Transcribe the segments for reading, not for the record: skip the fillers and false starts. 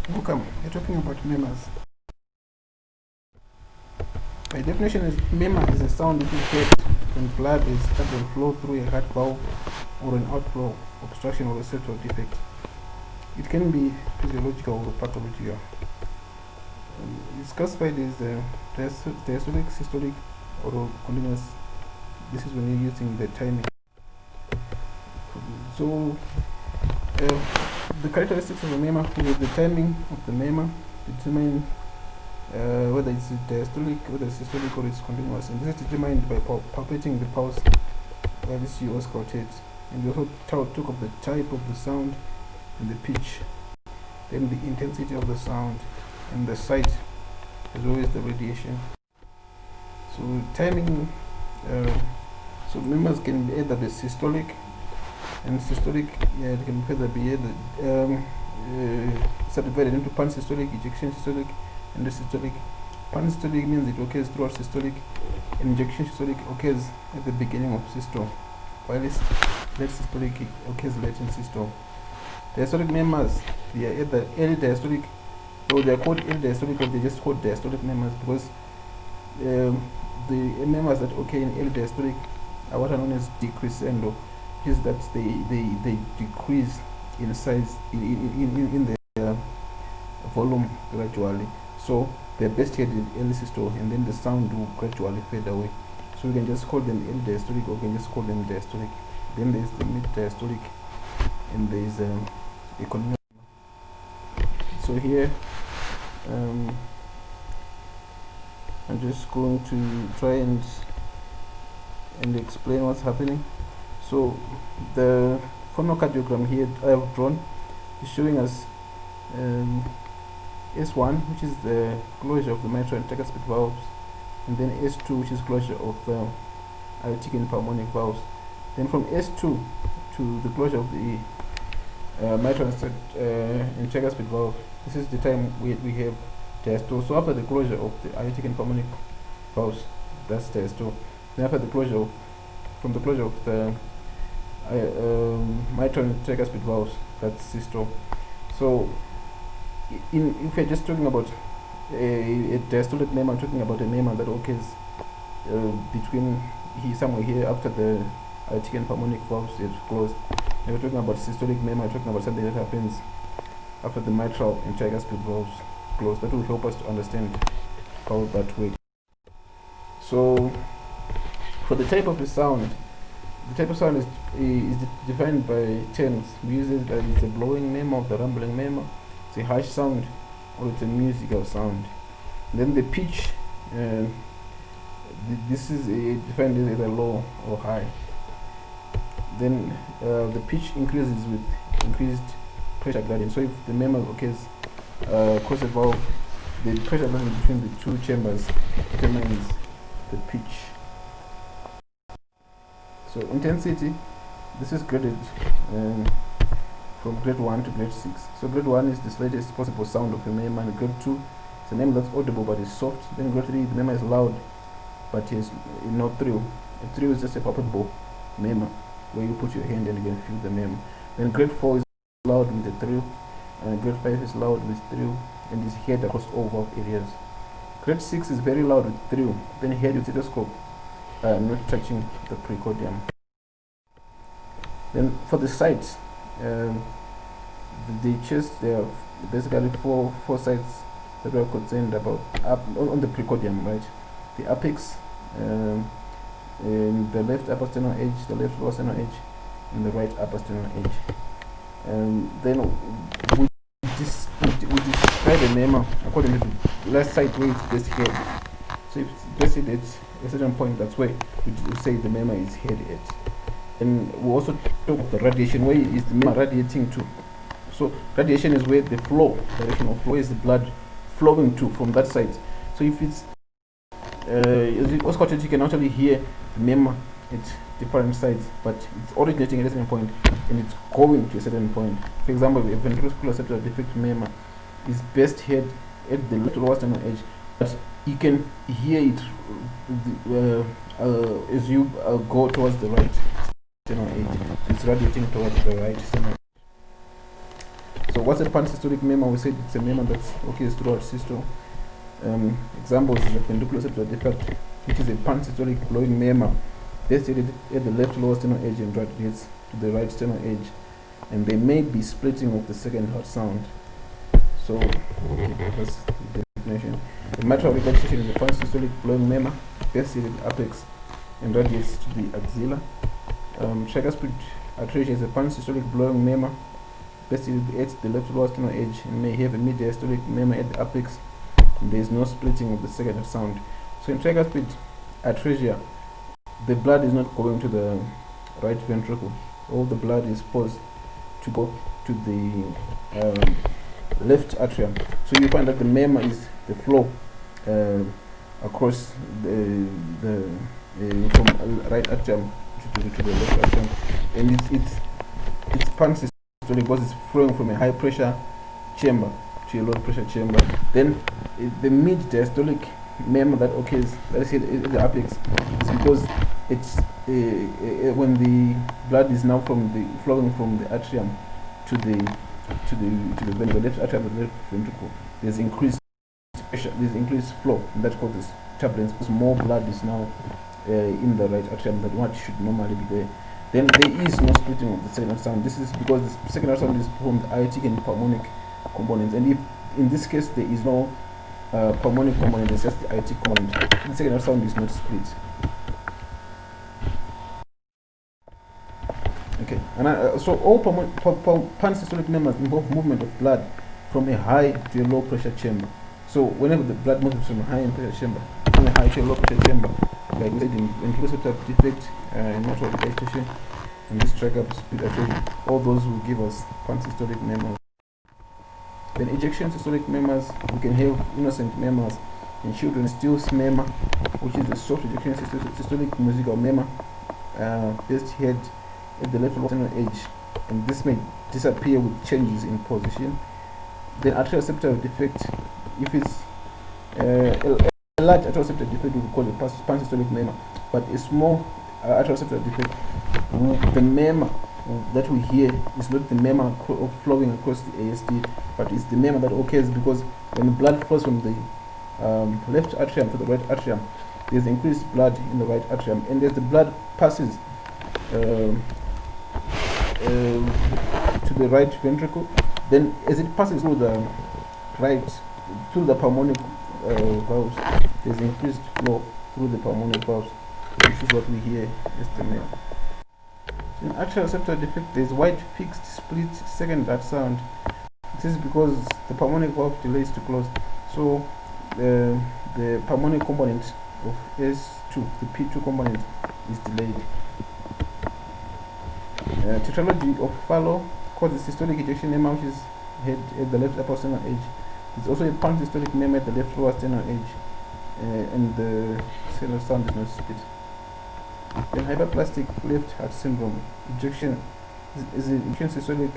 Welcome. We're talking about murmurs. By definition, murmur is a sound which is heard when blood is starting to flow through a heart valve or an outflow obstruction or a septal defect. It can be physiological or pathological. It's classified as diastolic, systolic, or continuous. This is when you're using the timing. So, the characteristics of a murmur with the timing of the murmur determine whether it's diastolic, whether it's systolic, or it's continuous. And this is determined by palpating the pulse while you auscultate. And we also talk of the type of the sound and the pitch, then the intensity of the sound, and the site, as well as the radiation. So timing, so murmurs can either be systolic, and systolic, it can further be either subdivided into pansystolic, ejection systolic, and systolic. Pansystolic means it occurs throughout systolic, and ejection systolic occurs at the beginning of systole, while late systolic occurs late in systole. Diastolic murmurs, they are either early diastolic, or they are called early diastolic, or they just called diastolic murmurs because the murmurs that occur in early diastolic are what are known as decrescendo, which is that they decrease in size in the volume gradually. So they're best heard in early systole, and then the sound will gradually fade away. So we can just call them early diastolic, or we can just call them diastolic. Then there's the mid diastolic, and there's a continuous. So here, I'm just going to try and explain what's happening. So the phonocardiogram here I have drawn is showing us S1, which is the closure of the mitral and tricuspid valves, and then S2, which is closure of the aortic and pulmonic valves. Then from S2 to the closure of the mitral and tricuspid valve, this is the time we have diastole. So after the closure of the aortic and pulmonic valves, that's diastole. Then after the closure from the closure of the mitral and tricuspid valves, that's systole. So if we're just talking about a diastolic murmur, I'm talking about a murmur that occurs between somewhere here after the aortic and pulmonic valves is closed. If we're talking about systolic murmur, talking about something that happens after the mitral and tricuspid valves closed. That will help us to understand how that works. So for the type of the sound, the type of sound is defined by terms. We use it as it's a blowing murmur, the rumbling murmur, it's a harsh sound, or it's a musical sound. Then the pitch, this is defined as either low or high. Then the pitch increases with increased pressure gradient. So if the murmur occurs across the valve, the pressure gradient between the two chambers determines the pitch. So intensity, this is graded from grade 1 to grade 6. So grade 1 is the slightest possible sound of a murmur, and grade 2 is a murmur that's audible but is soft. Then grade 3, the murmur is loud but is no thrill. A thrill is just a palpable murmur where you put your hand and you can feel the murmur. Then grade 4 is loud with a thrill, and grade 5 is loud with thrill and is heard across all valve areas. Grade 6 is very loud with thrill, then heard with stethoscope, not touching the precordium. Then for the sites, the chest, there are basically four sites that we are concerned about on the precordium, right? The apex, in the left upper sternal edge, the left lower sternal edge, and the right upper sternal edge. Then we describe a murmur according to the last site where it's best heard. So if it's best heard at a certain point, that's where we say the murmur is heard at. And we also talk about the radiation. Where is the murmur radiating to? So radiation is where the flow, direction of flow, is the blood flowing to from that side. So if it's auscultated, you can actually hear the murmur at different sides, but it's originating at a certain point and it's going to a certain point. For example, a ventricular septal defect murmur is best heard at the left lower sternal edge, but you can hear it as you go towards the right sternal edge. It's radiating towards the right sternal edge. So what what's a pansystolic murmur? We said it's a murmur that's occurs throughout systole. Examples is a ventricular septal defect, which is a pansystolic blowing murmur, best at the left lower sternal edge and radiates to the right sternal edge, and there may be splitting of the second heart sound. So, that's the definition. The mitral regurgitation is a pansystolic blowing murmur, best at the apex and radiates to the axilla. Tricuspid atresia is a pansystolic blowing murmur, best at the left lower sternal edge and may have a mid-diastolic murmur at the apex. There is no splitting of the second heart sound. So in tricuspid atresia, the blood is not going to the right ventricle. All the blood is forced to go to the left atrium. So you find that the murmur is the flow across from right atrium to the left atrium, and it's pansystolic because it's flowing from a high pressure chamber to a low pressure chamber. Then the mid diastolic murmur that occurs, let's say at the apex, is because it's when the blood is now flowing from the atrium to the left atrium, the left ventricle. There's increased pressure, there's increased flow, and that causes turbulence because more blood is now in the right atrium than what should normally be there. Then there is no splitting of the second heart sound. This is because the second heart sound is from the aortic and pulmonic components, and if in this case there is no pulmonic component, it's just the aortic component, the second heart sound is not split. Okay, and so all pansystolic murmurs involve movement of blood from a high to a low pressure chamber. So whenever the blood moves from a high pressure chamber, from a high to a low pressure chamber, like we said in ventricular septal defect, in mitral regurgitation, and this tricuspid atresia, all those will give us pansystolic murmurs. Then ejection systolic murmurs, we can have innocent murmurs in children. Still's murmur, which is the soft ejection systolic musical murmur, best heard at the left lower sternal edge, and this may disappear with changes in position. Then atrial septal defect, if it's a large atrial septal defect, we call it pansystolic murmur, but a small atrial septal defect, the murmur that we hear is not the murmur flowing across the ASD, but it's the murmur that occurs because when the blood flows from the left atrium to the right atrium, there's increased blood in the right atrium, and as the blood passes to the right ventricle, then as it passes through the pulmonic valves, there's increased flow through the pulmonic valves. This is what we hear as the murmur. In atrial septal defect, there is wide fixed split second heart sound. This is because the pulmonic valve delays to close. So the pulmonic component of S2, the P2 component, is delayed. Tetralogy of Fallot causes systolic ejection murmur, which is heard at the left upper sternal edge. There's also a pansystolic murmur at the left lower sternal edge, and the sternal sound is not split. Then hyperplastic left heart syndrome, ejection is an ejection systolic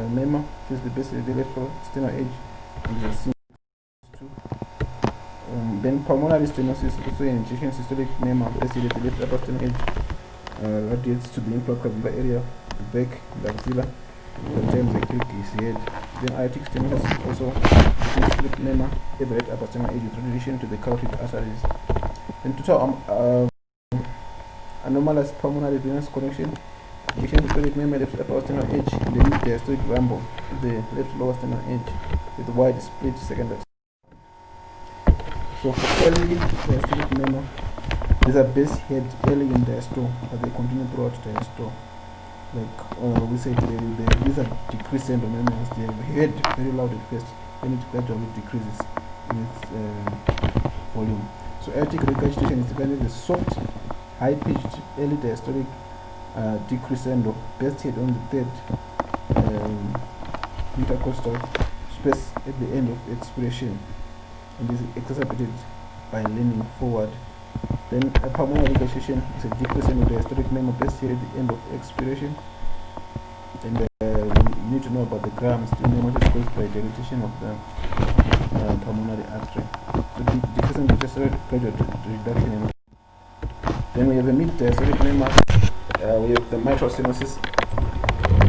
murmur, which is the base at the left lower sternal edge, and the then pulmonary stenosis, also an ejection systolic murmur, base at the left upper sternal edge, radiates to the infraclavicular area, the back, the axilla. Sometimes the click is heard. Then aortic stenosis, also systolic murmur at the right upper sternal edge with radiation to the carotid arteries. Then total anomalous pulmonary venous connection, ejection systolic murmur left upper sternal edge, the mid diastolic rumble to the left lower sternal edge with wide split secondary. So for early diastolic murmur, these are best heard early in diastole, but they continue throughout diastole. Like we said, these are decreasing murmurs. They are heard very loud at first, then it gradually decreases in its volume. So aortic regurgitation is kind of a soft, high-pitched early diastolic decrescendo, best heard on the third intercostal space at the end of expiration, and is exacerbated by leaning forward. Then a pulmonary regurgitation is a decrescendo diastolic murmur, best heard at the end of expiration. And you need to know about the grams to know what is caused by dilatation of the pulmonary artery. So the decrescendo diastolic gradual reduction. Then we have a mid diastolic murmur. We have the mitral stenosis.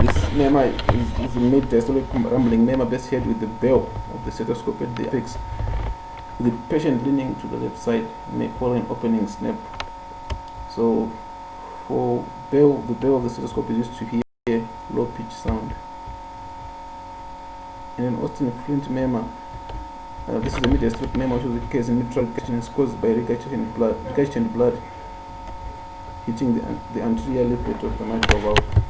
This murmur is a mid-diastolic rumbling murmur best heard with the bell of the stethoscope at the apex. The patient leaning to the left side may follow an opening snap. So for bell, the bell of the stethoscope is used to hear low pitch sound. And an Austin Flint murmur, this is a mid-diastolic murmur which occurs in mitral regurgitation, is caused by regurgitated blood hitting the anterior leaflet of the mitral valve.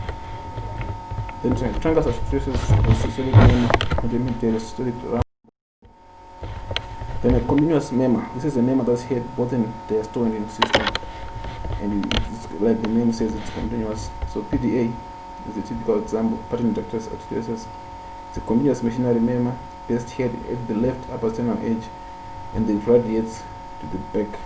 Then truncal stresses the systolic murmur and a mid-diastolic rumble. Then a continuous murmur. This is a murmur that's heard both in diastole and in systole, and it's like the name says, it's continuous. So PDA is a typical example. Pattern ductus arteriosus. It's a continuous machinery murmur best heard at the left upper sternal edge, and it radiates to the back